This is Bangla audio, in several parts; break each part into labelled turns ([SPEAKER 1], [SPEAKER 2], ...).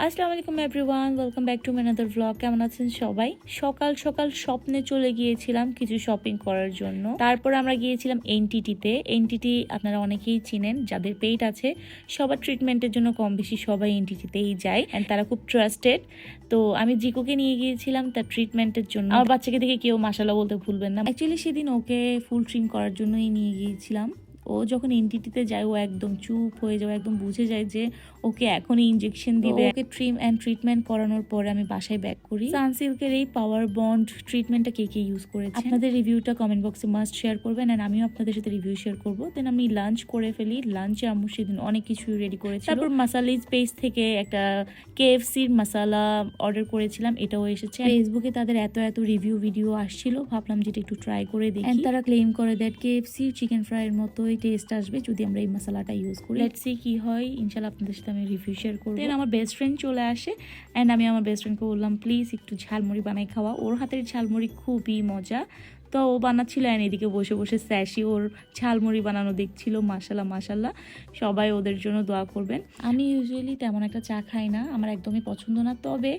[SPEAKER 1] আসসালামু আলাইকুম everyone, welcome back to my another vlog. কেমন আছেন সবাই? সকাল সকাল স্বপ্নে চলে গিয়েছিলাম কিছু শপিং করার জন্য। তারপর আমরা গিয়েছিলাম এনটিটিতে। এনটিটি আপনারা অনেকেই চিনেন, যাদের পেইড আছে সবার ট্রিটমেন্টের জন্য কম বেশি সবাই এনটিটিতেই যায়, অ্যান্ড তারা খুব ট্রাস্টেড। তো আমি জিকোকে নিয়ে গিয়েছিলাম তার ট্রিটমেন্টের জন্য। আমার বাচ্চাকে দেখে কেউ মাশাআল্লাহ বলতে ভুলবেন না। অ্যাকচুয়ালি সেদিন ওকে ফুল ট্রিম করার জন্যই নিয়ে গিয়েছিলাম। ও যখন এনটিটিতে যায় ও একদম চুপ হয়ে যায়, একদম বুঝে যায় যে ওকে এখনই ইনজেকশন দিবে। ওকে ট্রিম অ্যান্ড ট্রিটমেন্ট করানোর পরে আমি বাসায় ব্যাক করি। সানসিল্কের এই পাওয়ার বন্ড ট্রিটমেন্টটা কে কে ইউজ করেছে আপনাদের রিভিউটা কমেন্ট বক্সে মাস্ট শেয়ার করবেন, অ্যান্ড আমিও আপনাদের সাথে রিভিউ শেয়ার করবো। দেন আমি লাঞ্চ করে ফেলি। লাঞ্চে আম্মু সেদিন অনেক কিছু রেডি করেছি। তারপর মাসালিজ পেজ থেকে একটা কেএফসির মশালা অর্ডার করেছিলাম, এটাও এসেছে। ফেসবুকে তাদের এত রিভিউ ভিডিও আসছিল, ভাবলাম যেটা একটু ট্রাই করে দেখি। তারা ক্লেম করে দ্যাট কেএফসি চিকেন ফ্রাইয়ের মতোই টেস্ট আসবে যদি আমরা এই মশলাটা ইউজ করি। লেটস সি কি হয়, ইনশাআল্লাহ আপনাদের সাথে আমি রিভিউ শেয়ার করব। দেন আমার বেস্ট ফ্রেন্ড চলে আসে, অ্যান্ড আমি আমার বেস্ট ফ্রেন্ডকে বললাম প্লিজ একটু ঝালমুড়ি বানাই খাওয়া। ওর হাতের ঝালমুড়ি খুবই মজা। তো ও বানাচ্ছিল, অ্যান্ড এদিকে বসে বসে স্যাশি ওর ঝালমুড়ি বানানো দেখছিল। মাশাল্লাহ সবাই ওদের জন্য দোয়া করবেন। আমি ইউজুয়ালি তেমন একটা চা খাই না, আমার একদমই পছন্দ না। তবে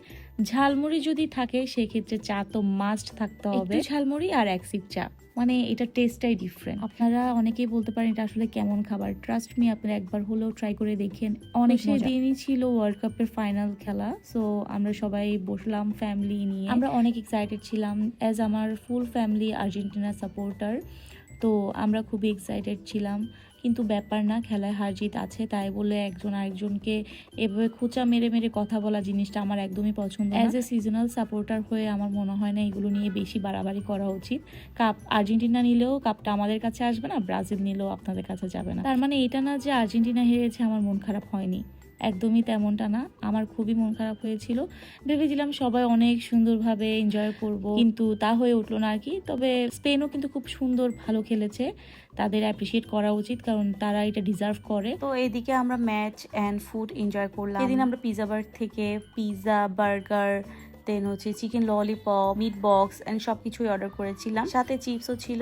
[SPEAKER 1] ঝালমুড়ি যদি থাকে সেক্ষেত্রে চা তো মাস্ট থাকতে হবে। ঝালমুড়ি আর এক সিপ চা, মানে এটা টেস্টটাই ডিফারেন্ট। আপনারা অনেকেই বলতে পারেন এটা আসলে কেমন খাবার। ট্রাস্ট মি, আপনারা একবার হলেও ট্রাই করে দেখেন, অনেক মজা। সেদিনই ছিল ওয়ার্ল্ড কাপের ফাইনাল খেলা। সো আমরা সবাই বসলাম ফ্যামিলি নিয়ে। আমরা অনেক এক্সাইটেড ছিলাম, অ্যাজ আমার ফুল ফ্যামিলি আর্জেন্টিনা সাপোর্টার। তো আমরা খুবই এক্সাইটেড ছিলাম। কিন্তু ব্যাপার না, খেলায় হার জিত আছে, তাই বলে একজন আরেকজনকে এভাবে খোঁচা মেরে মেরে কথা বলা জিনিসটা আমার একদমই পছন্দ না। অ্যাজ এ সিজনাল সাপোর্টার হয়ে আমার মনে হয় না এগুলো নিয়ে বেশি বাড়াবাড়ি করা উচিত। কাপ আর্জেন্টিনা নিলেও কাপটা আমাদের কাছে আসবে না, ব্রাজিল নিলেও আপনাদের কাছে যাবে না। তার মানে এটা না যে আর্জেন্টিনা হেরেছে আমার মন খারাপ হয়নি, একদমই তেমনটা না। আমার খুবই মন খারাপ হয়েছিল। ভেবেছিলাম সবাই অনেক সুন্দরভাবে এনজয় করব, কিন্তু তা হয়ে উঠলো না আর কি। তবে স্পেনও কিন্তু খুব সুন্দর ভালো খেলেছে, তাদের অ্যাপ্রিসিয়েট করা উচিত, কারণ তারা এটা ডিজার্ভ করে। তো এইদিকে আমরা ম্যাচ অ্যান্ড ফুড এনজয় করলাম। এদিন আমরা পিৎজা বার থেকে পিৎজা, বার্গার, দেন হচ্ছে chicken lollipop, meat box and সব কিছুই অর্ডার করেছিলাম। সাথে চিপসও ছিল।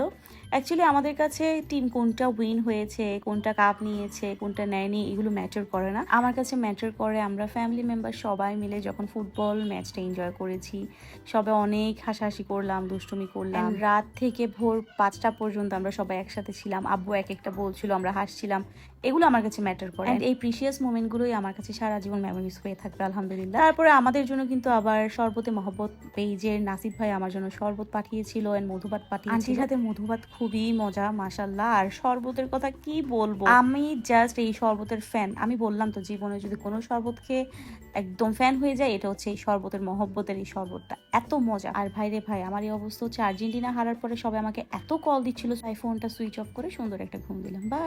[SPEAKER 1] অ্যাকচুয়ালি আমাদের কাছে টিম কোনটা উইন হয়েছে, কোনটা কাপ নিয়েছে, কোনটা নেয়নি, এগুলো ম্যাটার করে না। আমার কাছে ম্যাটার করে আমরা ফ্যামিলি মেম্বার সবাই মিলে যখন ফুটবল ম্যাচটা এনজয় করেছি। সবাই অনেক হাসাহাসি করলাম, দুষ্টুমি করলাম। রাত থেকে ভোর 5টা পর্যন্ত আমরা সবাই একসাথে ছিলাম। আব্বু এক একটা বলছিল, আমরা হাসছিলাম। এগুলো আমার কাছে ম্যাটার করে, এই প্রিশিয়াস মোমেন্টগুলোই আমার কাছে সারা জীবন মেমোরিজ হয়ে থাকবে আলহামদুলিল্লাহ। তারপরে আমাদের জন্য কিন্তু আবার শরবতে মহব্বত পেজের নাসিব ভাই আমার জন্য শরবত পাঠিয়েছিল, এন্ড মধুভাত পাঠিয়েছিল। আন্টির হাতে মধুভাত খুবই মজা মাশাআল্লাহ। আর শরবতের কথা কি বলবো, আমি জাস্ট এই শরবতের ফ্যান। আমি বললাম তো, জীবনে যদি কোনো শরবতকে একদম ফ্যান হয়ে যায় এটা হচ্ছে এই শরবতের মহব্বতের এই শরবতটা, এত মজা। আর ভাই রে ভাই, আমার এই অবস্থা হচ্ছে আর্জেন্টিনা হারার পরে সবাই আমাকে এত কল দিচ্ছিল, তাই ফোনটা সুইচ অফ করে সুন্দর একটা ঘুম দিলাম। বাই।